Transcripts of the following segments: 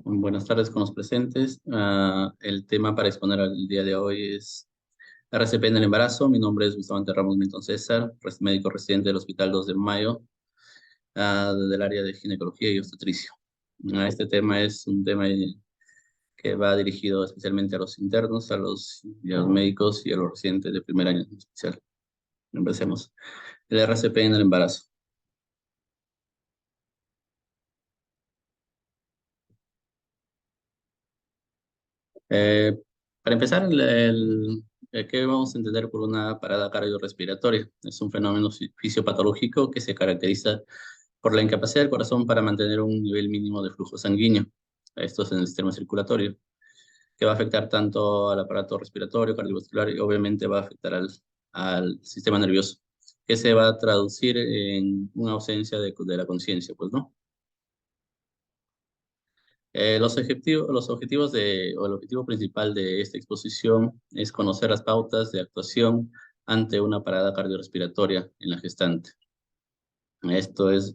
Buenas tardes con los presentes. El tema para exponer el día de hoy es RCP en el embarazo. Mi nombre es Bustamante Ramos Milton César, médico residente del Hospital 2 de Mayo, del área de ginecología y obstetricia. Este tema es un tema que va dirigido especialmente a los internos, a los médicos y a los residentes de primer año en especial. Empecemos. El RCP en el embarazo. Eh, para empezar, ¿qué vamos a entender por una parada cardiorrespiratoria? Es un fenómeno fisiopatológico que se caracteriza por la incapacidad del corazón para mantener un nivel mínimo de flujo sanguíneo. Esto es en el sistema circulatorio, que va a afectar tanto al aparato respiratorio, cardiovascular y obviamente va a afectar al sistema nervioso, que se va a traducir en una ausencia de la conciencia, pues, ¿no? O el objetivo principal de esta exposición es conocer las pautas de actuación ante una parada cardiorrespiratoria en la gestante. Esto es,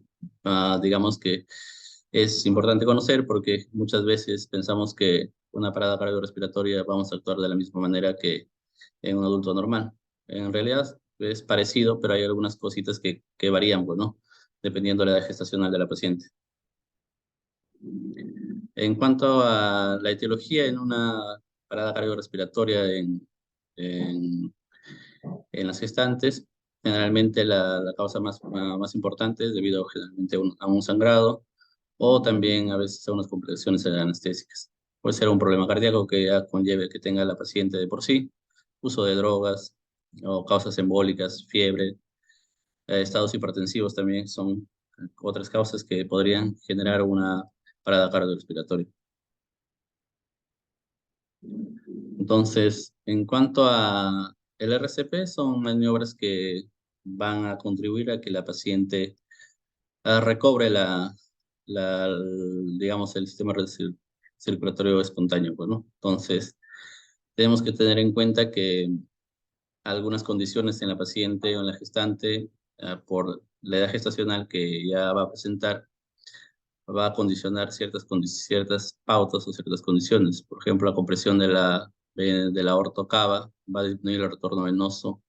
digamos que es importante conocer porque muchas veces pensamos que una parada cardiorrespiratoria vamos a actuar de la misma manera que en un adulto normal. En realidad es parecido, pero hay algunas cositas que varían, pues, ¿no? Dependiendo de la edad gestacional de la paciente. En cuanto a la etiología en una parada cardiorrespiratoria en, en las gestantes, generalmente la causa más importante es debido generalmente a un sangrado o también a veces a unas complicaciones anestésicas. Puede ser un problema cardíaco que ya conlleve que tenga la paciente de por sí, uso de drogas o causas embólicas, fiebre, estados hipertensivos también son otras causas que podrían generar una parada cardiorrespiratoria. Entonces, en cuanto a el RCP, son maniobras que van a contribuir a que la paciente recobre digamos, el sistema circulatorio espontáneo, pues, ¿no? Entonces, tenemos que tener en cuenta que algunas condiciones en la paciente o en la gestante, por la edad gestacional que ya va a presentar, va a condicionar ciertas pautas o ciertas condiciones. Por ejemplo, la compresión de la aorta cava va a disminuir el retorno venoso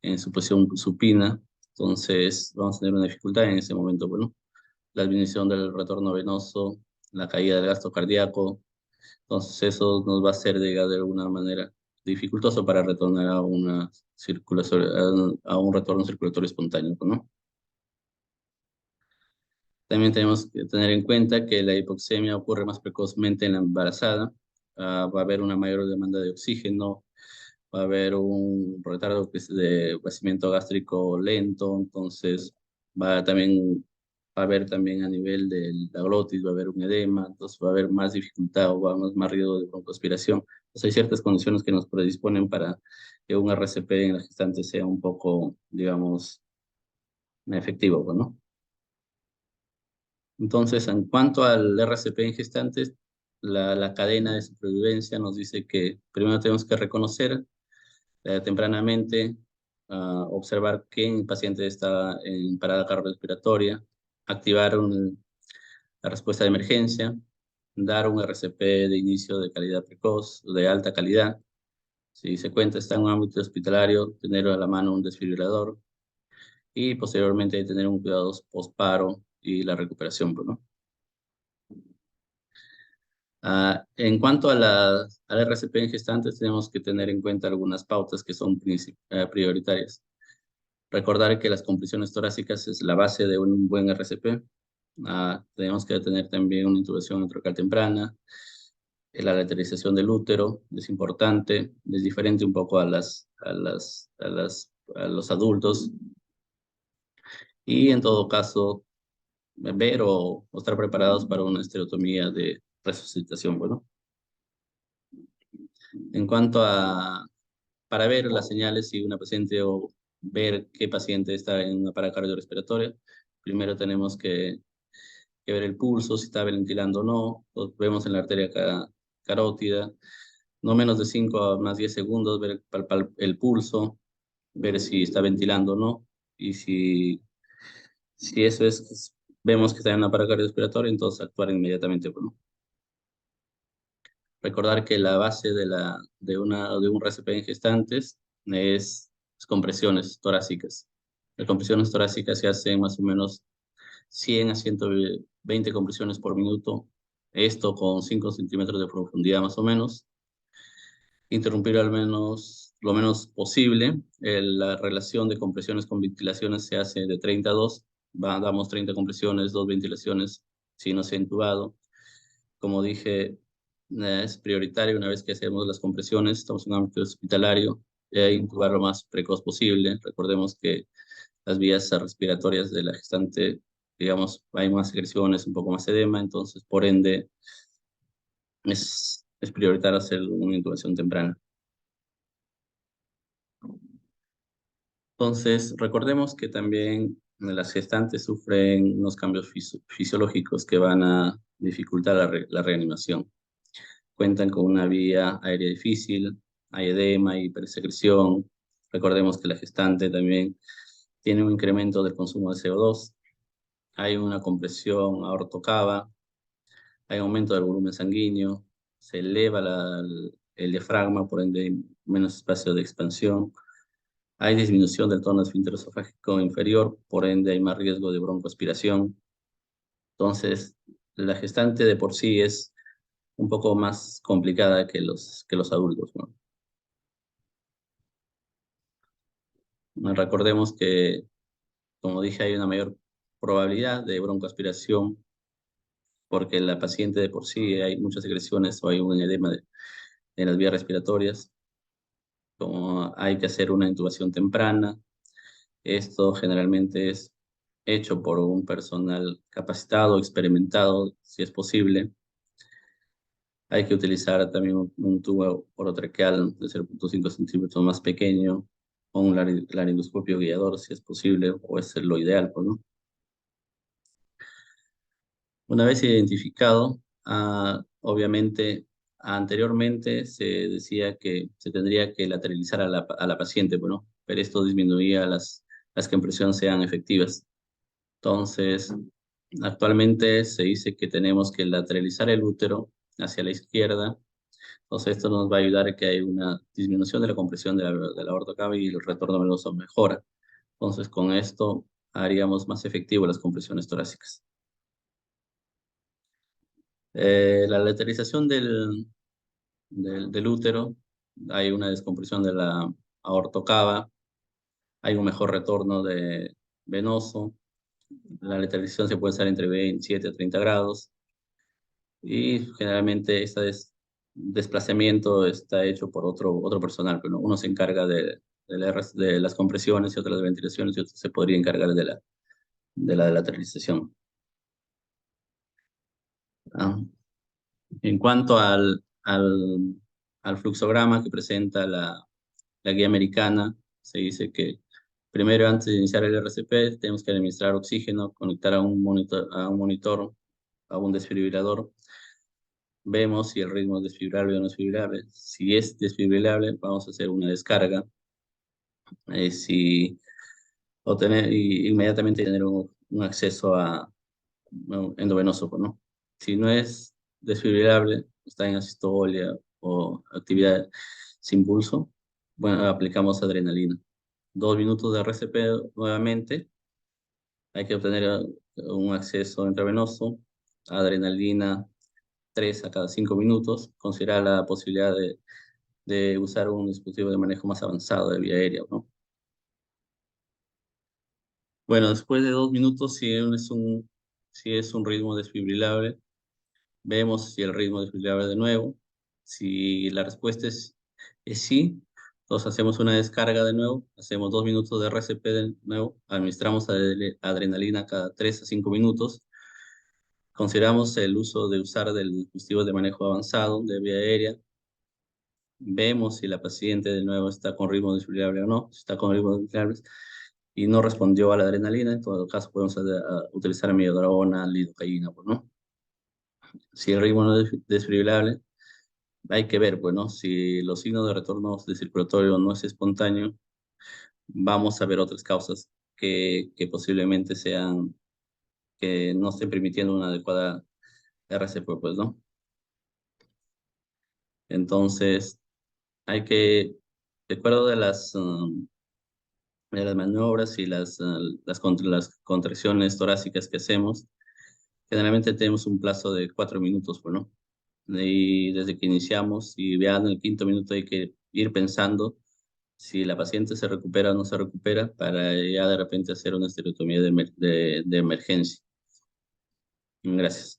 en su posición supina. Entonces, vamos a tener una dificultad en ese momento. Bueno, la disminución del retorno venoso, la caída del gasto cardíaco. Entonces, eso nos va a hacer, digamos, de alguna manera dificultoso para retornar a una circulación, a un retorno circulatorio espontáneo, ¿no? También tenemos que tener en cuenta que la hipoxemia ocurre más precozmente en la embarazada. Va a haber una mayor demanda de oxígeno, va a haber un retardo de crecimiento gástrico lento, entonces va a haber también a nivel de la glotis, va a haber un edema, entonces va a haber más dificultad o va a haber más riesgo de broncoaspiración. Entonces hay ciertas condiciones que nos predisponen para que un RCP en la gestante sea un poco, digamos, efectivo, pues, ¿no? Entonces, en cuanto al RCP en gestantes, la cadena de supervivencia nos dice que primero tenemos que reconocer tempranamente, observar que el paciente está en parada cardiorrespiratoria, activar la respuesta de emergencia, dar un RCP de inicio de calidad precoz, de alta calidad. Si se cuenta, está en un ámbito hospitalario, tener a la mano un desfibrilador y posteriormente tener un cuidado post-paro y la recuperación, pues, ¿no? En cuanto al RCP en gestantes, tenemos que tener en cuenta algunas pautas que son prioritarias. Recordar que las compresiones torácicas es la base de un buen RCP. Tenemos que tener también una intubación enterocal temprana. La lateralización del útero es importante, es diferente un poco a los adultos. Y en todo caso, ver o estar preparados para una estereotomía de resucitación, bueno. En cuanto para ver las señales si una paciente o ver qué paciente está en una parada cardiorrespiratoria, primero tenemos que ver el pulso, si está ventilando o no. Lo vemos en la arteria carótida, no menos de 5 a más 10 segundos, ver el pulso, ver si está ventilando o no. Y si eso vemos que está en una parada cardiorrespiratoria, entonces actuar inmediatamente, bueno. Recordar que la base de un RCP en gestantes es compresiones torácicas. Las compresiones torácicas se hacen más o menos 100 a 120 compresiones por minuto, esto con 5 centímetros de profundidad más o menos. Interrumpir al menos lo menos posible. La relación de compresiones con ventilaciones se hace de 30 a 2. Damos 30 compresiones, 2 ventilaciones si no se ha intubado. Como dije, es prioritario una vez que hacemos las compresiones, estamos en un ámbito hospitalario, intubar lo más precoz posible. Recordemos que las vías respiratorias de la gestante, digamos, hay más secreciones, un poco más edema, entonces, por ende, es prioritario hacer una intubación temprana. Entonces, recordemos que también las gestantes sufren unos cambios fisiológicos que van a dificultar la reanimación. Cuentan con una vía aérea difícil, hay edema, hay hipersecreción. Recordemos que la gestante también tiene un incremento del consumo de CO2, hay una compresión aortocava, hay aumento del volumen sanguíneo, se eleva el diafragma, por ende hay menos espacio de expansión. Hay disminución del tono esfínteroesofágico inferior, por ende hay más riesgo de broncoaspiración. Entonces, la gestante de por sí es un poco más complicada que los adultos, ¿no? Recordemos que, como dije, hay una mayor probabilidad de broncoaspiración porque la paciente de por sí hay muchas secreciones o hay un edema de las vías respiratorias. Como hay que hacer una intubación temprana, esto generalmente es hecho por un personal capacitado, experimentado, si es posible. Hay que utilizar también un tubo orotraqueal de 0,5 centímetros más pequeño, o un laringoscopio guiador, si es posible, o es lo ideal, pues, ¿no? Una vez identificado, obviamente, anteriormente se decía que se tendría que lateralizar a la paciente, bueno, pero esto disminuía las compresiones sean efectivas. Entonces, actualmente se dice que tenemos que lateralizar el útero hacia la izquierda. Entonces, esto nos va a ayudar a que hay una disminución de la compresión de la aorta cava y el retorno venoso mejora. Entonces, con esto haríamos más efectivo las compresiones torácicas. La lateralización del útero, hay una descompresión de la aorta cava, hay un mejor retorno venoso. La lateralización se puede hacer entre 27 a 30 grados. Y generalmente este desplazamiento está hecho por otro personal, pero uno se encarga de las compresiones y otro de las ventilaciones y otro se podría encargar de la lateralización. Ah, En cuanto al fluxograma que presenta la guía americana, se dice que primero, antes de iniciar el RCP, tenemos que administrar oxígeno, conectar a un monitor, a un desfibrilador. Vemos si el ritmo es desfibrilable o no desfibrilable. Si es desfibrilable, vamos a hacer una descarga. Si, o tener, y inmediatamente tener un acceso endovenoso, pues, ¿no? Si no es desfibrilable, está en asistolia o actividad sin pulso, bueno, aplicamos adrenalina. 2 minutos de RCP nuevamente. Hay que obtener un acceso intravenoso, adrenalina 3 a cada 5 minutos. Considerar la posibilidad de usar un dispositivo de manejo más avanzado de vía aérea, ¿no? Bueno, después de 2 minutos, si es un ritmo desfibrilable, vemos si el ritmo desfibrilable de nuevo. Si la respuesta es sí, entonces hacemos una descarga de nuevo, hacemos 2 minutos de RCP de nuevo, administramos adrenalina cada 3 a 5 minutos. Consideramos el uso de usar del dispositivo de manejo avanzado de vía aérea. Vemos si la paciente de nuevo está con ritmo desfibrilable o no. Si está con ritmo desfibrilable y no respondió a la adrenalina, en todo caso podemos utilizar amiodarona, lidocaína, pues, ¿no? Si el ritmo no es desfibrilable, hay que ver, pues, ¿no? Si los signos de retorno de circulatorio no es espontáneo, vamos a ver otras causas que posiblemente sean, que no estén permitiendo una adecuada RCP, pues, ¿no? Entonces, hay que, de acuerdo de las maniobras y las contracciones torácicas que hacemos, generalmente tenemos un plazo de 4 minutos, pues, ¿no? Y desde que iniciamos, y vean, en el quinto minuto hay que ir pensando si la paciente se recupera o no se recupera para ya de repente hacer una estereotomía de emergencia. Gracias.